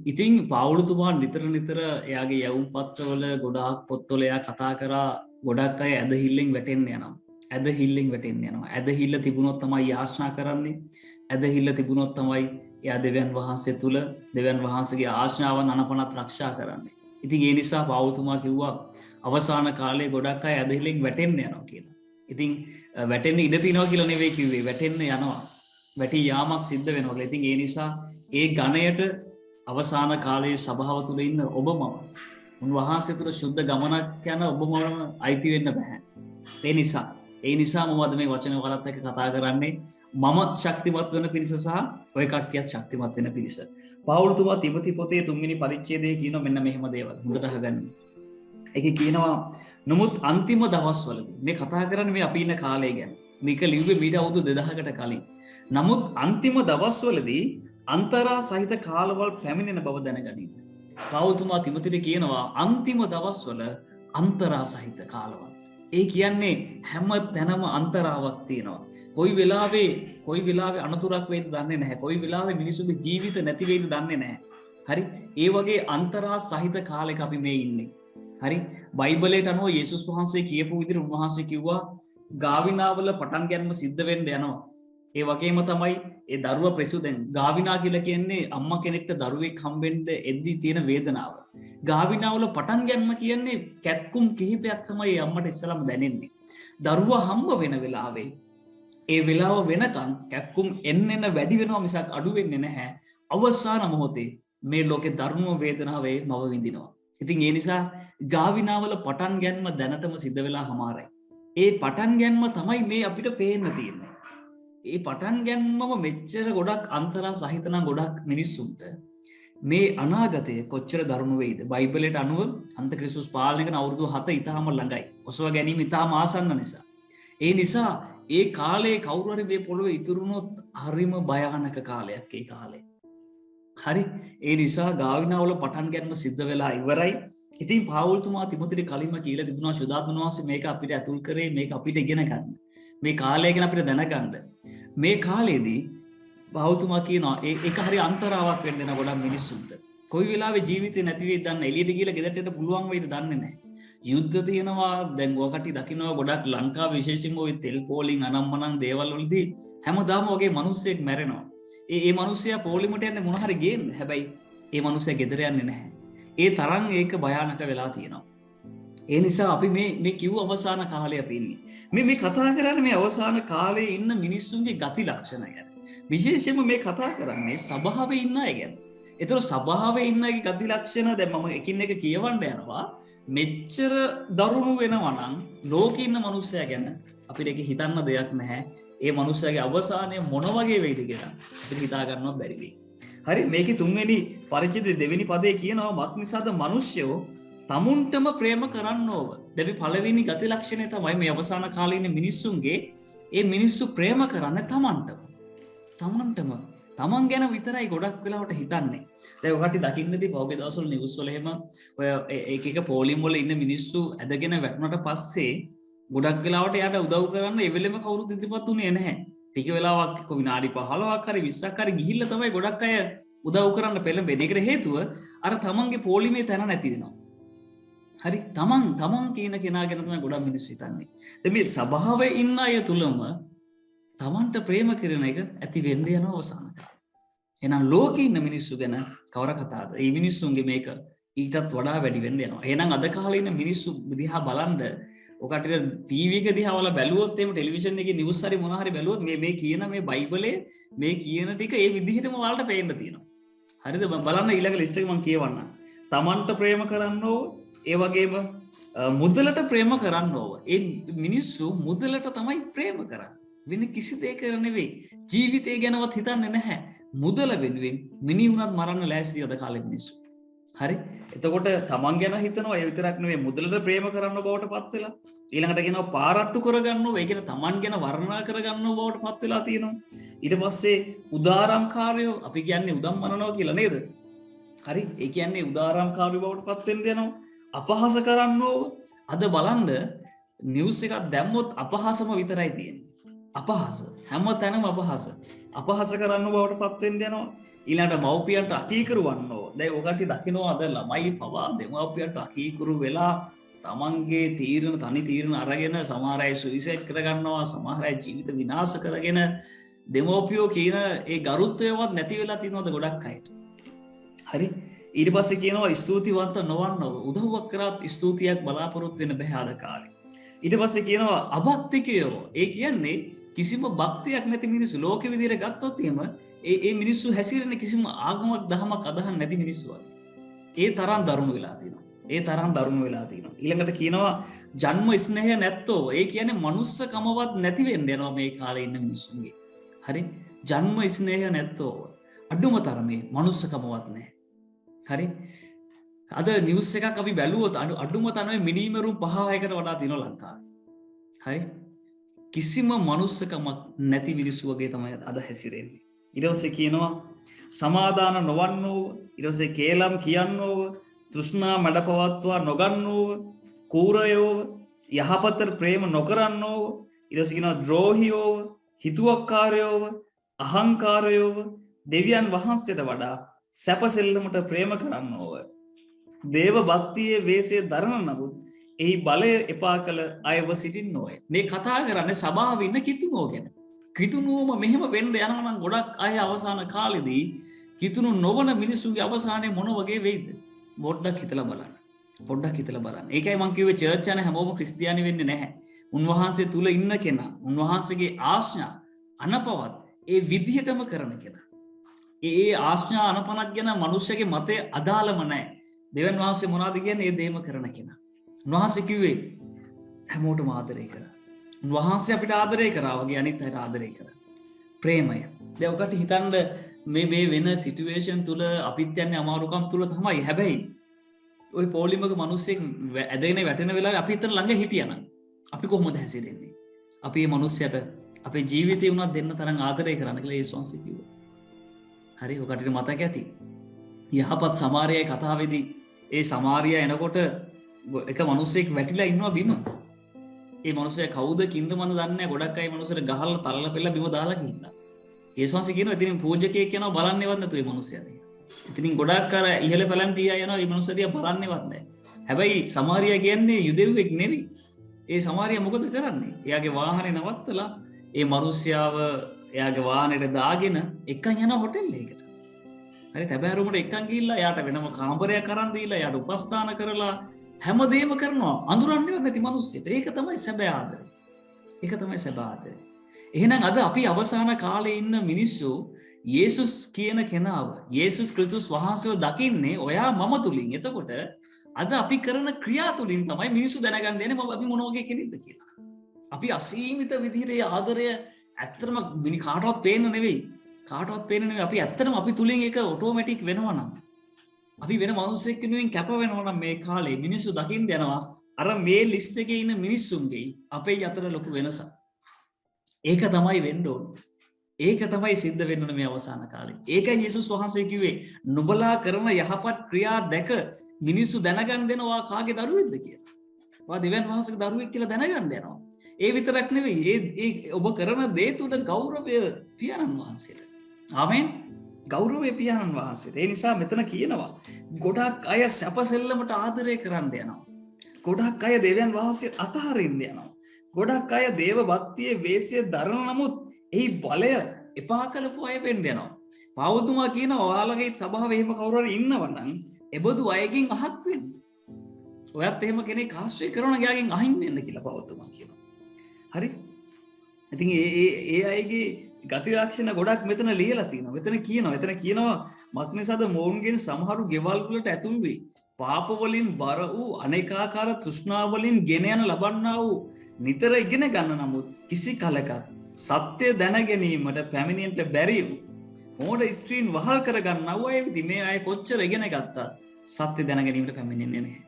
ඉතින් පවුලුතුමා නිතර නිතර එයාගේ යවුම් පත්‍රවල ගොඩාක් පොත්වල එයා කතා කරා ගොඩක් අය ඇදහිල්ලෙන් වැටෙන්න යනවා. ඇදහිල්ලෙන් වැටෙන්න යනවා. ඇදහිල්ල තිබුණොත් තමයි යාඥා කරන්නේ. ඇදහිල්ල තිබුණොත් තමයි එයා දෙවියන් වහන්සේ තුල දෙවියන් වහන්සේගේ ආඥාවන් අනපනත් ආරක්ෂා කරන්නේ. ඉතින් ඒ නිසා පවුලුතුමා කිව්වා අවසාන කාලේ ගොඩක් අය ඇදහිල්ලෙන් වැටෙන්න යනවා කියලා. ඉතින් වැටෙන්න ඉඩ තියෙනවා කියලා නෙවෙයි කිව්වේ. වැටෙන්න යනවා. වැටි යාමක් සිද්ධ වෙනවා කියලා. ඉතින් ඒ නිසා ඒ ගණයට අවසාන කාලයේ සභාව තුළ ඉන්න ඔබ මම උන්වහන්සේ තුළ සුද්ධ ගමනක් යන ඔබ මම අයිති වෙන්න බෑ. ඒ නිසා මම අද මේ වචන වලත් එක්ක කතා කරන්නේ මම ශක්තිමත් වෙන පිරිස සහ ඔය කට්ටියත් ශක්තිමත් වෙන පිරිස. පවුල්තුමා තිමොති පොතේ 3 වෙනි පරිච්ඡේදයේ කියනවා මෙන්න මෙහෙම දේවල්. හොඳට අහගන්න. ඒකේ කියනවා නමුත් අන්තිම දවස්වලදී මේ කතා කරන්නේ මේ අපි ඉන්න කාලය ගැන. මේක ලිව්වේ මීට අවුරුදු 2000කට කලින්. නමුත් අන්තිම දවස්වලදී අන්තරා සහිත කාලවල් පැමිණෙන බව දැනගනින්න. පවුල්තුමා තිමොතිට කියනවා අන්තිම දවස්වල අන්තරා සහිත කාලවල්. ඒ කියන්නේ හැම තැනම අන්තරාවක් තියෙනවා. කොයි වෙලාවේ අනතුරක් වෙයිද දන්නේ නැහැ. කොයි වෙලාවේ මිනිසුන්ගේ ජීවිත නැති වෙයිද දන්නේ නැහැ. හරි? ඒ වගේ අන්තරා සහිත කාලයක අපි මේ ඉන්නේ. හරි? බයිබලයට අනුව යේසුස් වහන්සේ කියපු විදිහට උන්වහන්සේ කිව්වා ගාවිනාවල පටන් ගැනීම සිද්ධ වෙන්න යනවා. ඒ වගේම තමයි ඒ දරුවා ප්‍රසූතෙන් ගාවිනා කියලා කියන්නේ අම්මා කෙනෙක්ට දරුවෙක් හම්බෙන්න එද්දී තියෙන වේදනාව. ගාවිනාවල පටන් ගැනීම කියන්නේ කැක්කුම් කිහිපයක් තමයි අම්මට ඉස්සලම දැනෙන්නේ. දරුවා හම්බ වෙන වෙලාවේ ඒ වෙලාව වෙනකන් කැක්කුම් එන්න වැඩි වෙනවා මිසක් අඩු වෙන්නේ නැහැ. අවසාන මොහොතේ මේ ලෝකේ දරුණු වේදනාවේ මව විඳිනවා. ඉතින් ඒ නිසා ගාවිනාවල පටන් ගැනීම දැනටම සිද්ධ වෙලා හමාරයි. ඒ පටන් ගැනීම තමයි මේ අපිට පේන්න තියෙන්නේ. ඒ පටන් ගැන්මම මෙච්චර ගොඩක් අන්තරා සහිතන ගොඩක් මිනිස්සුන්ට මේ අනාගතය කොච්චර දරුණු වෙයිද? බයිබලයට අනුව අන්තක්‍රිස්තුස් පාලනය කරන අවුරුදු 7 ඉතාම ළඟයි. ඔසව ගැනීම ඉතාම ආසන්න නිසා. ඒ නිසා ඒ කාලේ කවුරු හරි මේ පොළොවේ ඉතුරු වුණොත් හරිම භයානක කාලයක් ඒ කාලේ. හරි? ඒ නිසා ගාවිනාවල පටන් ගැනීම සිද්ධ වෙලා ඉවරයි. ඉතින් පාවුල්තුමා තිමොතිට කලින්ම කියලා තිබුණා ශුද්ධාත්ම වහන්සේ මේක අපිට ඇතුල් කරේ මේක අපිට ඉගෙන ගන්න. මේ කාලය ගැන අපිට දැනගන්න. මේ කාලේදී පවුල්තුමා කියනවා ඒක හරි අන්තරාවක් වෙන්න යන ගොඩක් මිනිස්සුන්ට. කොයි වෙලාවෙ ජීවිතේ නැති වෙයිද දන්නේ නැහැ. එළියට ගිහලා ගෙදරට එන්න පුළුවන් වෙයිද දන්නේ නැහැ. යුද්ධ තියෙනවා දැන් ඔයකට දකින්නවා ගොඩක් ලංකාව විශේෂයෙන්ම ওই තෙල් පෝලිං අනම්මනම් දේවල් වලදී හැමදාම වගේ මිනිස්සෙක් මැරෙනවා. ඒ මිනිස්සයා පොලිමට යන්නේ මොන හරි ගේන්න. හැබැයි ඒ මිනිස්සයා ගෙදර යන්නේ නැහැ. ඒ තරම් ඒක භයානක වෙලා තියෙනවා. ඒ නිසා අපි මේ කිව් අවසාන කාලය අපි ඉන්නේ. මේ කතා කරන්නේ මේ අවසාන කාලේ ඉන්න මිනිස්සුන්ගේ ගති ලක්ෂණ ගැන. විශේෂයෙන්ම මේ කතා කරන්නේ සභාවේ ඉන්න අය ගැන. ඒතර සභාවේ ඉන්න අයගේ ගති ලක්ෂණ දැන් මම එකින් එක කියවන්න යනවා. මෙච්චර දරුණු වෙනවා නම් ලෝකේ ඉන්න මිනිස්සයා ගැන අපිට ඒක හිතන්න දෙයක් නැහැ. ඒ මිනිස්සයාගේ අවසානය මොන වගේ වෙයිද කියලා අපිට හිතා ගන්නවත් බැරි වෙයි. හරි මේකේ 3 වෙනි පරිච්ඡේදයේ 2 වෙනි පදේ කියනවා මත් නිසාද මිනිස්සයෝ තමුන්ටම ප්‍රේම කරන්න ඕව. දැන් පළවෙනි ගති ලක්ෂණය තමයි මේ අවසාන කාලේ ඉන්න මිනිස්සුන්ගේ ඒ මිනිස්සු ප්‍රේම කරන්නේ තමන්ටම. තමන් ගැන විතරයි ගොඩක් වෙලාවට හිතන්නේ. දැන් ඔකට දකින්නදී පහුගිය දවස්වල නිවුස් වල එහෙම ඔය එක පෝලිම් වල ඉන්න මිනිස්සු ඇදගෙන වැටුණට පස්සේ ගොඩක් වෙලාවට එයාට උදව් කරන්න ඒ වෙලෙම කවුරුත් ඉදිරිපත් උනේ නැහැ. ටික වෙලාවක් විනාඩි 15ක් හරි 20ක් හරි ගිහිල්ලා තමයි ගොඩක් අය උදව් කරන්න පෙළඹෙන්නේ. ඒකට හේතුව අර තමන්ගේ පෝලිමේ තැන නැති වෙනවා. හරි තමන් කියන කෙනා ගැන තමයි ගොඩක් මිනිස්සු හිතන්නේ. දැන් මේ සභාවේ ඉන්න අය තුලම තමන්ට ප්‍රේම කරන එක ඇති වෙන්න යන අවසාන කාලේ. එහෙනම් ලෝකේ ඉන්න මිනිස්සු ගැන කවර කතාවද? මේ මිනිස්සුන්ගේ මේක ඊටත් වඩා වැඩි වෙන්න යනවා. එහෙනම් අද කාලේ ඉන්න මිනිස්සු දිහා බලන්න ඔකට ටීවී එක දිහා වල බැලුවොත් එහෙම ටෙලිවිෂන් එකේ නිවුස් හරි මොනවා හරි බැලුවොත් මේ කියන මේ බයිබලයේ මේ කියන ටික ඒ විදිහටම ඔයාලට පේන්න තියෙනවා. හරිද? බලන්න ඊළඟ ලිස්ට් එක මම කියවන්නම්. තමන්ට ප්‍රේම කරන්න ඕව ඒ වගේම මුදලට ප්‍රේම කරන්න ඕව. ඒ මිනිස්සු මුදලට තමයි ප්‍රේම කරන්නේ. වෙන කිසි දෙයක නෙවෙයි. ජීවිතය ගැනවත් හිතන්නේ නැහැ. මුදල වෙනුවෙන් මිනිහුණත් මරන්න ලෑස්ති අද කාලේ මිනිස්සු. හරි? එතකොට තමන් ගැන හිතනවා ඒ විතරක් නෙවෙයි මුදලට ප්‍රේම කරන්න බවට පත් වෙලා. ඊළඟට කියනවා පාරට්ටු කරගන්නව. ඒ කියන්නේ තමන් ගැන වර්ණනා කරගන්නව බවට පත් වෙලා තියෙනවා. ඊට පස්සේ උදාරම්කාරයෝ අපි කියන්නේ උදම් මරනවා කියලා නේද? හරි? ඒ කියන්නේ උදාරම්කාරයෝ බවට පත් වෙන්න යනවා. අපහාස කරන්නෝ අද බලන්න නිවුස් එකක් දැම්මොත් අපහාසම විතරයි තියෙන්නේ. අපහාස හැම තැනම අපහාස කරන්න බවට පත් වෙන්න යනවා. ඊළඟට මව්පියන්ට අකීකරු වන්නෝ දැන් ඔකට දකිනවා අද ළමයි පවා දෙමව්පියන්ට අකීකුරු වෙලා තමන්ගේ තීරණ තනි තීරණ අරගෙන සමහර අය සුයිසයිඩ් කරගන්නවා, සමහර අය ජීවිත විනාශ කරගෙන දෙමව්පියෝ කියන ඒ ගරුත්වයවත් නැති වෙලා තියෙනවද ගොඩක් අයට. හරි, ඊට පස්සේ කියනවා ස්තුතිවන්ත නොවන්නව, උදව්වක් කරත් ස්තුතියක් බලාපොරොත්තු වෙන්න බෑ අද කාලේ. ඊට පස්සේ කියනවා අභක්තිකයෝ, ඒ කියන්නේ කිසිම භක්තියක් නැති මිනිස්සු. ලෝකෙ විදිහට ගත්තොත් එහෙම ඒ මිනිස්සු හැසිරෙන කිසිම ආගමක් දහමක් අදහන් නැති මිනිස්සු වගේ. ඒ තරම් දරුණු වෙලා තියෙනවා. ඒ තරම් දරුණු වෙලා තියෙනවා. ඊළඟට කියනවා ජන්ම ස්නේහය නැත්තෝ, ඒ කියන්නේ මනුස්සකමවත් නැති වෙන්න යනවා මේ කාලේ ඉන්න මිනිස්සුන්ගේ. හරි, ජන්ම ස්නේහය නැත්තෝ, අඩුම තරමේ මනුස්සකමවත් නැහැ. හරි, අද නිවුස් එකක් අපි බැලුවොත් අඩුම තරමේ මිනිමරුම් 5-6කට වඩා තියෙනවා ලංකාවේ. හරි, කිසිම මනුස්සකමක් නැති මිනිස්සු වගේ තමයි අද හැසිරෙන්නේ. ඊට පස්සේ කියනවා සමාදාන නොවන්නෝ, ඊට පස්සේ කේලම් කියන්නෝ, තෘෂ්ණා මඩපවත්වා නොගන්නෝ, කූරයෝ, යහපතට ප්‍රේම නොකරන්නෝ, ඊට පස්සේ කියනවා ද්‍රෝහියෝ, හිතුවක්කාරයෝ, අහංකාරයෝ, දෙවියන් වහන්සේට වඩා සැපසෙල්ලමට ප්‍රේම කරන්නෝව, දේව භක්තියේ වේසේ දරන නමුත් එහි බලය එපා කළ අයව සිටින්නෝය. මේ කතා කරන්නේ සභාවේ ඉන්න කිතුනෝ ගැන. කිතුනුවම මෙහෙම වෙන්න යනවා නම් ගොඩක් අය අවසාන කාලෙදී කිතුණු නොවන මිනිසුන්ගේ අවසානයේ මොන වගේ වෙයිද? පොඩ්ඩක් හිතලා බලන්න. පොඩ්ඩක් හිතලා බලන්න. ඒකයි මම කිව්වේ චර්ච් යන හැමෝම ක්‍රිස්තියානි වෙන්නේ නැහැ. උන්වහන්සේ තුල ඉන්න කෙනා, උන්වහන්සේගේ ආඥා අනපවත් ඒ විදිහටම කරන කෙනා. ඒ ආඥා අනපනක් ගැන මිනිස්සුගේ මතය අදාළම නැහැ. දෙවියන් වහන්සේ මොනවද කියන්නේ? ඒ දේම කරන කෙනා. උන්වහන්සේ කිව්වේ හැමෝටම ආදරය කරා. උන්වහන්සේ අපිට ආදරය කරා වගේ අනිත් අයට ආදරය කරා. ප්‍රේමය. දැන් ඔකට හිතන්න මේ වෙන සිටුේෂන් තුල අපිත් යන්නේ අමාරුකම් තුල තමයි. හැබැයි ওই පොලිමක මිනිස්සෙක් ඇදගෙන වැටෙන වෙලාවේ අපි හිතන ළඟ හිටියනම් අපි කොහොමද හැසිරෙන්නේ? අපි මේ මිනිස්සයට අපේ ජීවිතේ උනත් දෙන්න තරම් ආදරය කරන්න කියලා යේසුස් වහන්සේ කිව්වා. හරි, ඔකට මතක ඇති. යහපත් සමාරියයි කතාවේදී ඒ සමාරිය එනකොට එක මිනිස්සෙක් වැටිලා ඉන්නවා බිම. ඒ මිනිස්සයා කවුද කින්ද මන් දන්නේ නැහැ. ගොඩක් අය මිනිස්සට ගහලා තල්ලා පෙළලා බිම දාලා ගිහින්නා. යේසුස් වහන්සේ කියනවා ඉතින් පූජකයෙක් යනවා බලන්නේවත් නැතු මේ මිනිස්සයා දිහා. ඉතින් ගොඩක් අර ඉහළ පැලන් තියා යනවා මේ මිනිස්සයා දිහා බලන්නේවත් නැහැ. හැබැයි සමාරියා කියන්නේ යුදෙව්වෙක් නෙවෙයි. ඒ සමාරියා මොකද කරන්නේ? එයාගේ වාහනේ නවත්තලා ඒ මිනිස්සයාව එයාගේ වාහනේට දාගෙන එකන් යන හොටෙල් එකකට. හරි, තැබෑරුමට එකන් ගිහිල්ලා එයාට වෙනම කාමරයක් අරන් දීලා එයාට උපස්ථාන කරලා හැමදේම කරනවා. අඳුරන්නේවත් නැති මිනිස්සෙට. ඒක තමයි සැබෑ ආදරය. ඒක තමයි සැබෑ ආදරය. එහෙනම් අද අපි අවසාන කාලේ ඉන්න මිනිස්සු යේසුස් කියන කෙනාව, යේසුස් ක්‍රිස්තුස් වහන්සේව දකින්නේ ඔයා මම තුලින්. එතකොට අද අපි කරන ක්‍රියා තුලින් තමයි මිනිස්සු දැනගන්න දෙන්නේ අපි මොන වගේ කෙනෙක්ද කියලා. අපි අසීමිත විදිහට ඒ ආදරය ඇත්තටම කාටවත් පේන්න නෙවෙයි. කාටවත් පේන්න නෙවෙයි. අපි ඇත්තටම අපි තුලින් ඒක ඔටෝමැටික් වෙනවා නම්, අපි වෙන මිනිස්සෙක් වෙනුවෙන් කැප වෙනවා නම් මේ කාලේ මිනිස්සු දකින්න යනවා අර මේ ලිස්ට් එකේ ඉන්න මිනිස්සුන්ගේ අපේ අතර ලොකු වෙනසක්. ඒක තමයි වෙන්න ඕන. ඒක තමයි සිද්ධ වෙන්න ඕන මේ අවසාන කාලේ. ඒකයි යේසුස් වහන්සේ කිව්වේ නුඹලා කරන යහපත් ක්‍රියා දැක මිනිස්සු දැනගන්න දෙනවා කාගේ දරුවෙක්ද කියලා. වා දෙවියන් වහන්සේගේ දරුවෙක් කියලා දැනගන්න යනවා. ඒ විතරක් නෙවෙයි. ඒ ඔබ කරන දේ තුල ගෞරවය පියාණන් වහන්සේට. ආමෙන්. ගෞරවය පියාණන් වහන්සේට. ඒ නිසා මෙතන කියනවා ගොඩක් අය සැපසෙල්ලමට ආදරය කරන්න යනවා. ගොඩක් අය දෙවියන් වහන්සේ අතහරින්න යනවා. ගොඩක් අය දේව භක්තියේ වේශය දරන නමුත් එහි බලය එපා කළපු අය වෙන්න යනවා. පෞතුමා කියනවා ඔයාලගේ සභාවේ එහෙම කවුරු හරි ඉන්නවනම් එබඳු අයගෙන් අහක් වෙන්න. ඔයත් එහෙම කෙනෙක් ආශ්‍රය කරන ගයාගෙන් අහින් වෙන්න කියලා පෞතුමා කියනවා. හරි? ඉතින් ඒ අයගේ ගති ලක්ෂණ ගොඩක් මෙතන ලියලා තියෙනවා. මෙතන කියනවා මත්නිසාද මොවුන්ගෙන් සමහරු ගෙවල් වලට ඇතුල් වෙයි. පාප වලින් බර වූ අනේකාකාර තෘෂ්ණා වලින් ගෙන යන ලබන්නා වූ නිතර ඉගෙන ගන්න නමුත් කිසි කලක සත්‍ය දැන ගැනීමට පැමිණෙන්න බැරි වූ මෝඩ ස්ත්‍රීන් වහල් කර ගන්නව අය විදි මේ අය කොච්චර ඉගෙන ගත්තා සත්‍ය දැන ගැනීමට පැමිණෙන්නේ නැහැ.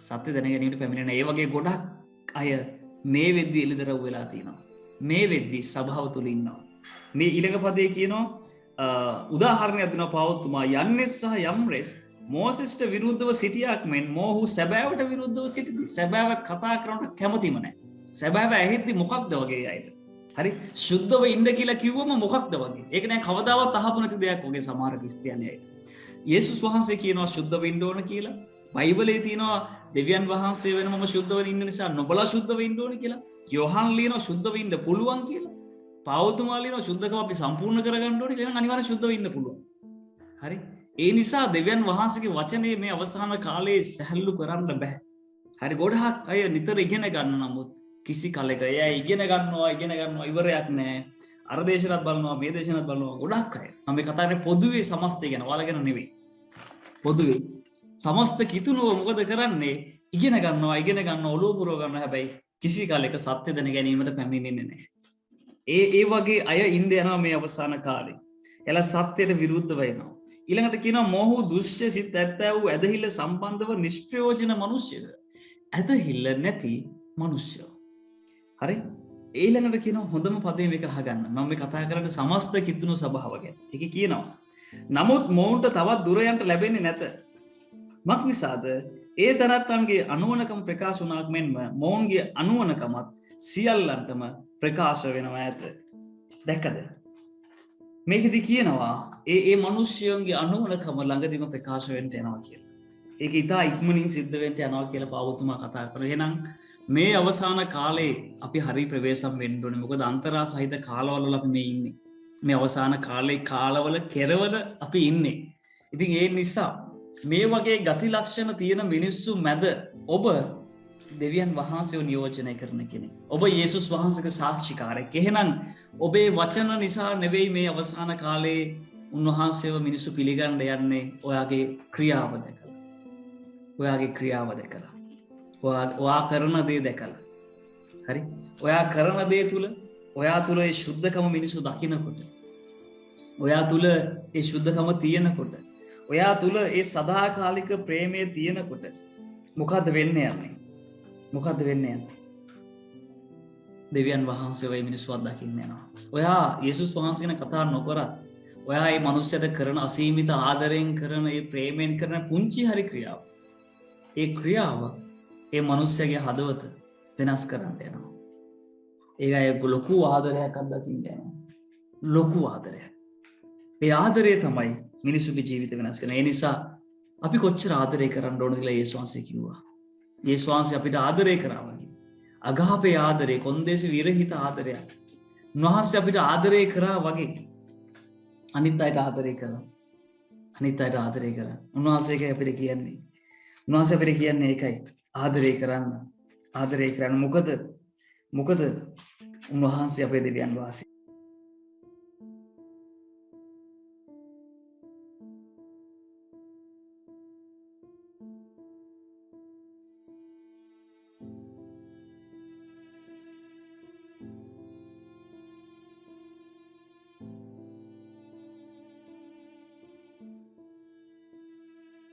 සත්‍ය දැන ගැනීමට පැමිණෙන ඒ වගේ ගොඩක් අය මේ වෙද්දි එළිදරව් වෙලා තියෙනවා. මේ වෙද්දි සභාව තුල ඉන්නවා. මේ ඊළඟ පදේ කියනවා උදාහරණයක් දෙනවා පෞතුමා යන්නේ සහ යම්රෙස් මෝසෙස්ට විරුද්ධව සිටියාක් මෙන් මොහු සැබෑවට විරුද්ධව සිටිති. සැබෑව කතා කරනට කැමතිම නැහැ. සැබෑව ඇහෙද්දි මොකක්ද වගේ අයට. හරි, සුද්ධව ඉන්න කියලා කිව්වම මොකක්ද වගේ. ඒක නෑ කවදාවත් අහපු නැති දෙයක් වගේ සමහර ක්‍රිස්තියානියයි. යේසුස් වහන්සේ කියනවා ශුද්ධ වෙන්න ඕන කියලා. බයිබලයේ තියෙනවා දෙවියන් වහන්සේ වෙනමම ශුද්ධ වෙන්න ඉන්න නිසා නොබලා ශුද්ධ වෙන්න ඕන කියලා. යෝහන් ලියනවා ශුද්ධ වෙන්න පුළුවන් කියලා. පාවුල්තුමා ලියනවා ශුද්ධකම අපි සම්පූර්ණ කරගන්න ඕනේ කියලා. අනිවාර්යෙන් ශුද්ධ වෙන්න පුළුවන්. හරි? ඒ නිසා දෙවියන් වහන්සේගේ වචනේ මේ අවසාන කාලේ සැහැල්ලු කරන්න බෑ. හරි ගොඩාක් අය නිතර ඉගෙන ගන්න නමුත් කිසි කලෙක එයා ඉගෙන ගන්නවා ඉවරයක් නැහැ. අර දේශනත් බලනවා මේ දේශනත් බලනවා ගොඩක් අය. මම කතා කරන්නේ පොදුවේ සමස්තය ගැන. ඔයාලා ගැන නෙවෙයි. පොදුවේ සමස්ත කිතුනුව මොකද කරන්නේ? ඉගෙන ගන්නවා ඔලුව පුරව ගන්නවා. හැබැයි කිසි කලෙක සත්‍ය දැන ගැනීමට පැමිණෙන්නේ නැහැ. ඒ වගේ අය ඉන්න යනවා මේ අවසාන කාලේ. එලා සත්‍යයට විරුද්ධව වෙනවා. ඊළඟට කියනවා මොහු දුෂ්‍ය සිත් ඇත්තා වූ ඇදහිල්ල සම්බන්ධව නිෂ්ප්‍රයෝජන මිනිස්සුද. ඇදහිල්ල නැති මිනිස්සු. හරි? ඊළඟට කියනවා හොඳම පදේ මේක අහගන්න. මම මේ කතා කරන්නේ සමස්ත කිතුණු සභාව ගැන. ඒකේ කියනවා නමුත් මොවුන්ට තවත් දුර යන්න ලැබෙන්නේ නැත. මක් නිසාද? ඒ තරත්තන්ගේ අනුවණකම ප්‍රකාශ වුණාක් මෙන්ම මොවුන්ගේ අනුවණකමත් සියල්ලන්ටම ප්‍රකාශ වෙනවා ඇත. දැක්කද? මේකෙදි කියනවා ඒ මිනිස්යන්ගේ අනුවණකම ළඟදීම ප්‍රකාශ වෙන්න යනවා කියලා. ඒක ඉතා ඉක්මනින් සිද්ධ වෙන්න යනවා කියලා පාවුතුමා කතා කරා. එහෙනම් මේ අවසාන කාලේ අපි හරි ප්‍රවේශම් වෙන්න ඕනේ. මොකද අන්තරා සහිත කාලවල අපි මේ ඉන්නේ. මේ අවසාන කාලේ කාලවල කෙරවල අපි ඉන්නේ. ඉතින් ඒ නිසා මේ වගේ ගති ලක්ෂණ තියෙන මිනිස්සු මැද ඔබ දෙවියන් වහන්සේව නියෝජනය කරන කෙනෙක්. ඔබ යේසුස් වහන්සේගේ සාක්ෂිකාරයෙක්. එහෙනම් ඔබේ වචන නිසා නෙවෙයි මේ අවසාන කාලේ උන්වහන්සේව මිනිස්සු පිළිගන්න යන්නේ ඔයාගේ ක්‍රියාව දැකලා. ඔයාගේ ක්‍රියාව දැකලා. ඔයා කරන දේ දැකලා. හරි? ඔයා කරන දේ තුල ඔයා තුල ඒ සුද්ධකම මිනිස්සු දකිනකොට ඔයා තුල ඒ සුද්ධකම තියෙනකොට ඔයා තුල ඒ සදාකාලික ප්‍රේමය තියෙනකොට මොකද්ද වෙන්නේ යන්නේ? මොකද්ද වෙන්නේ යන්නේ? දෙවියන් වහන්සේ වෙයි මිනිස්සු අත්දකින්න යනවා. ඔයා යේසුස් වහන්සේ ගැන කතා නොකරත් ඔයා මේ මනුස්සයට කරන අසීමිත ආදරයෙන් කරන ඒ ප්‍රේමයෙන් කරන පුංචි හරි ක්‍රියාව. ඒ ක්‍රියාව ඒ මනුස්සයාගේ හදවත වෙනස් කරන්න යනවා. ඒක ලොකු ආදරයක් අත්දකින්න යනවා. ලොකු ආදරයක්. ඒ ආදරය තමයි මිනිසුගේ ජීවිත වෙනස් කරන. ඒ නිසා අපි කොච්චර ආදරය කරන්න ඕනද කියලා යේසුස් වහන්සේ කිව්වා. යේසුස් වහන්සේ අපිට ආදරය කරා වගේ. අගාපේ ආදරය, කොන්දේසි විරහිත ආදරයක්. උන්වහන්සේ අපිට ආදරය කරා වගේ අනිත් අයට ආදරය කරා. අනිත් අයට ආදරය කරා. උන්වහන්සේ අපිට කියන්නේ. උන්වහන්සේ අපිට කියන්නේ ඒකයි. ආදරය කරන්න. ආදරය කරන්න. මොකද උන්වහන්සේ අපේ දෙවියන් වහන්සේ.